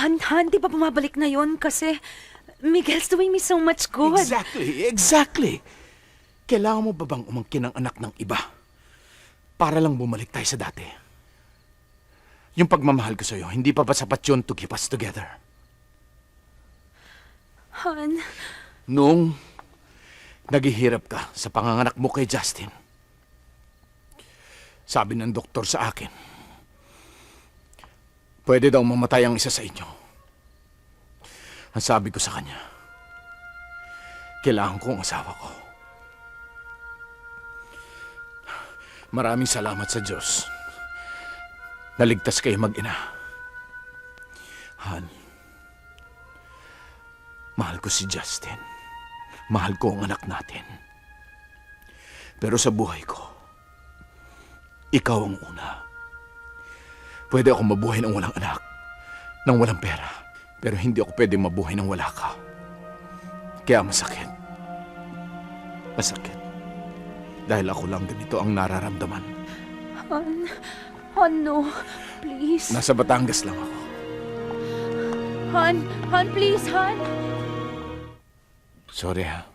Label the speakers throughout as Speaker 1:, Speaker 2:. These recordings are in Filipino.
Speaker 1: Han, di ba bumabalik na yon? Kasi Miguel's doing me so much good.
Speaker 2: Exactly. Kailangan mo ba bang umangkin ang anak ng iba? Para lang bumalik tayo sa dati. Yung pagmamahal ko sa'yo, hindi pa ba sapat yun to keep us together?
Speaker 1: Han,
Speaker 2: Nung naghihirap ka sa panganganak mo kay Justin, sabi ng doktor sa akin, pwede daw mamatay ang isa sa inyo. Ang sabi ko sa kanya, kailangan ko ang asawa ko. Maraming salamat sa Diyos. Naligtas kayo mag-ina. Han, mahal ko si Justin. Mahal ko ang anak natin. Pero sa buhay ko, ikaw ang una. Pwede ako mabuhay ng walang anak, ng walang pera. Pero hindi ako pwede mabuhay ng wala ka. Kaya masakit. Masakit. Dahil ako lang ganito ang nararamdaman.
Speaker 1: Han, no. Please.
Speaker 2: Nasa Batangas lang ako.
Speaker 1: Han, please, Han.
Speaker 2: Sorry ha.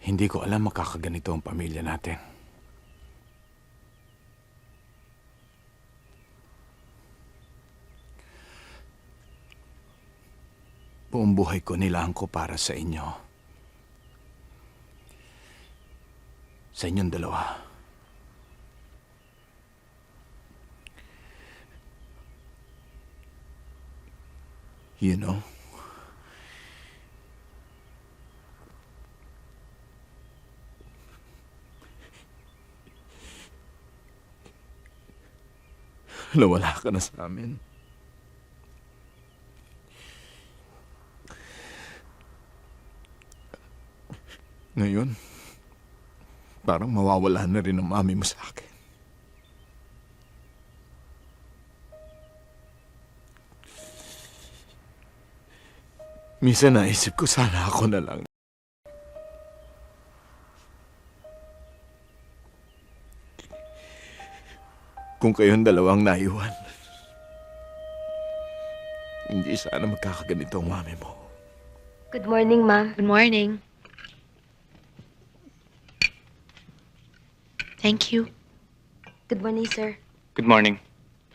Speaker 2: Hindi ko alam makakaganito ang pamilya natin. Buong buhay ko nilaan ko para sa inyo. Sa inyong dalawa. You know? Nawala ka na sa amin. Ngayon, parang mawawala na rin ang mami mo sa akin. Minsan naisip ko sana ako na lang. Kung kayong dalawang naiwan, hindi sana magkakaganito ang mami mo.
Speaker 3: Good morning, Ma.
Speaker 4: Good morning. Thank you.
Speaker 3: Good morning, sir.
Speaker 5: Good morning.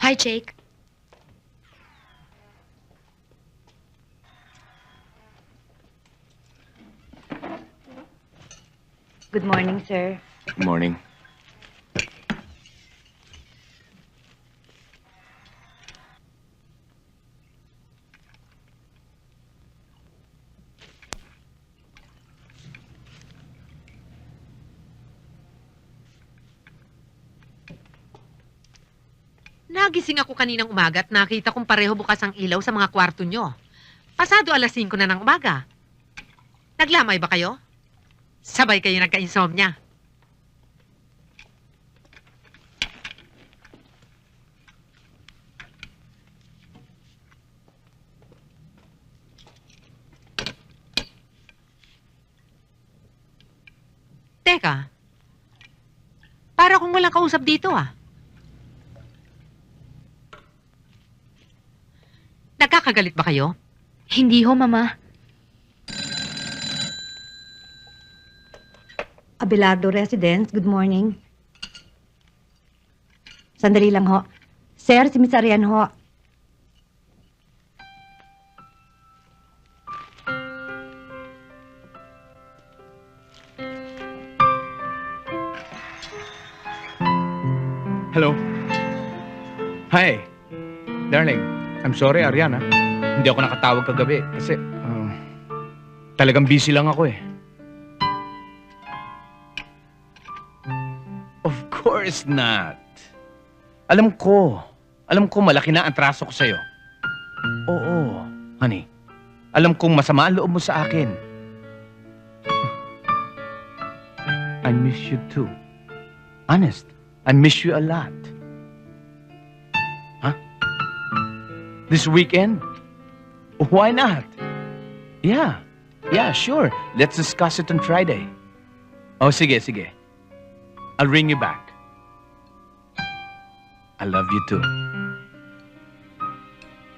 Speaker 4: Hi, Jake.
Speaker 3: Good morning, sir.
Speaker 5: Good morning.
Speaker 4: Nagising ako kaninang umaga at nakita kong pareho bukas ang ilaw sa mga kwarto nyo. Pasado 5:00 na ng umaga. Naglamay ba kayo? Sabay kayo nagka-insomnia. Teka, para kung walang kausap dito ah. Nagkakagalit ba kayo?
Speaker 3: Hindi ho, Mama. Abelardo Residence, good morning. Sandali lang ho. Sir, si Miss Arian ho.
Speaker 5: Hello. Hi. Darling, I'm sorry, Ariana. Hindi ako nakatawag kagabi kasi talagang busy lang ako eh. Of course not. Alam ko malaki na ang traso ko sa'yo. Oo, honey. Alam kong masama ang loob mo sa akin. I miss you too. Honest, I miss you a lot. Huh? This weekend? Why not? Yeah, sure. Let's discuss it on Friday. Oh, sige. I'll ring you back. I love you too.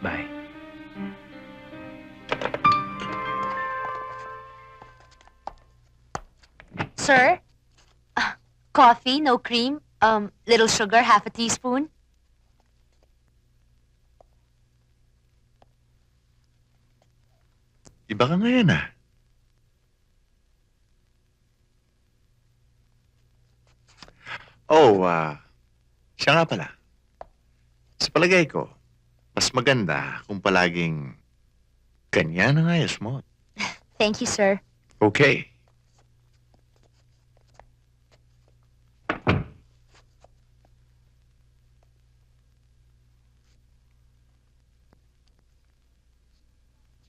Speaker 5: Bye.
Speaker 3: Sir? Coffee, no cream, little sugar, half a teaspoon.
Speaker 6: Iba ka ngayon ah. Oh, siya nga pala. Sa palagay ko, mas maganda kung palaging ganyan ang ayos mo.
Speaker 3: Thank you, sir.
Speaker 6: Okay.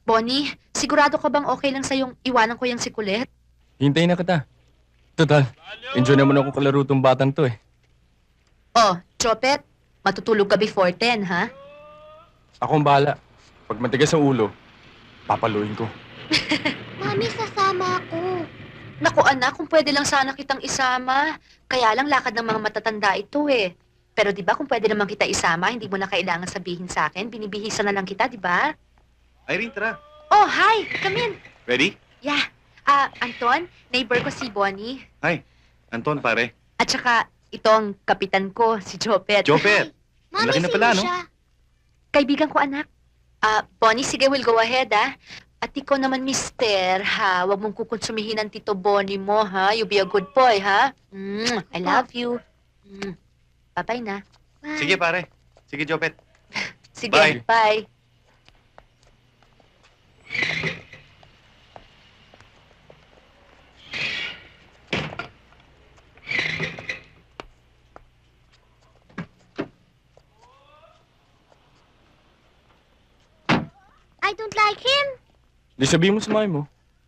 Speaker 3: Bonnie, sigurado ka bang okay lang sa'yong iwanan ko yung si Colette?
Speaker 7: Hintayin na kita. Total, enjoy naman ako kalaro tong batang to eh.
Speaker 3: Oh, Chopet, matutulog ka before 10, ha?
Speaker 7: Ako ang bahala. Pag matigas ang ulo, papaluin ko.
Speaker 8: Mami, sasama ako.
Speaker 3: Naku anak, kung pwede lang sana kitang isama. Kaya lang lakad ng mga matatanda ito eh. Pero di ba kung pwede naman kita isama, hindi mo na kailangan sabihin sa akin. Binibihisa na lang kita, di ba?
Speaker 6: Irene, tara.
Speaker 3: Oh, hi! Come in!
Speaker 6: Ready?
Speaker 3: Yeah. Anton, neighbor ko si Bonnie.
Speaker 6: Hi. Anton, pare.
Speaker 3: At saka, itong kapitan ko, si Jopet.
Speaker 6: Jopet!
Speaker 8: Mami,
Speaker 6: Laki na
Speaker 8: sino
Speaker 6: pala, no?
Speaker 8: siya?
Speaker 3: Kaibigan ko, anak. Bonnie, sige, we'll go ahead, ha? At ikaw naman, mister, ha? Huwag mong kukonsumihin ang tito Bonnie mo, ha? You be a good boy, ha? I love you. Bye-bye na.
Speaker 8: Bye.
Speaker 6: Sige, pare. Sige, Jopet.
Speaker 3: Sige,
Speaker 6: Bye.
Speaker 3: bye.
Speaker 8: I don't like him.
Speaker 7: Di sabihin mo sa mami mo.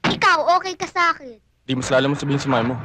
Speaker 8: Ikaw, okay ka sa akin.
Speaker 7: Di mas lalo mo sabihin sa mami mo.